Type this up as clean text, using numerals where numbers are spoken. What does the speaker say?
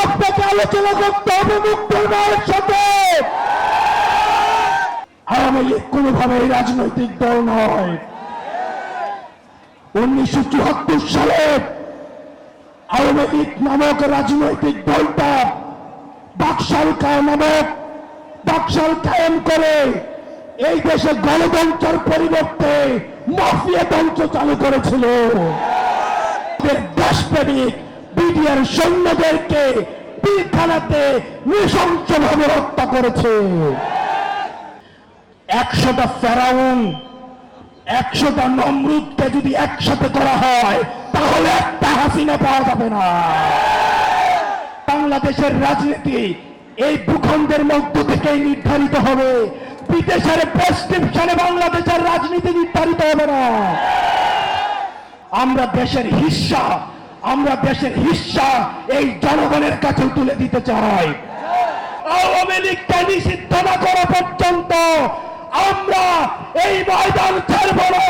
আপনাকে আলোচনা করতে হবে মুক্তির রায়ের সাথে। আওয়ামী লীগ কোনোভাবেই রাজনৈতিক দল নয়। 1974 সালে আওয়ামী লীগ নামক রাজনৈতিক দলটা বাকশাল কায়েম করে এই দেশে গণতন্ত্রের পরিবর্তে মাফিয়াতন্ত্র চালু করেছিল। দেশপ্রেমিক বিডিআর সৈন্যদেরকে পিলখানাতে নৃশংসভাবে হত্যা করেছে। 100টা ফেরাউন 100টা নমরুদকে যদি একসাথে করা হয় তাহলে একটা হাসিনা পাওয়া যাবে না। বাংলাদেশের রাজনীতি এই ভূখণ্ডের মধ্য থেকেই নির্ধারিত হবে। বিদেশের প্রেসক্রিপশনে বাংলাদেশের রাজনীতি নির্ধারিত হবে না। আমরা দেশের হিস্সা এই জনগণের কাছে তুলে দিতে চাই। আওয়ামী লীগকে নিষিদ্ধ না করা পর্যন্ত আমরা এই ময়দান ছাড়ব না।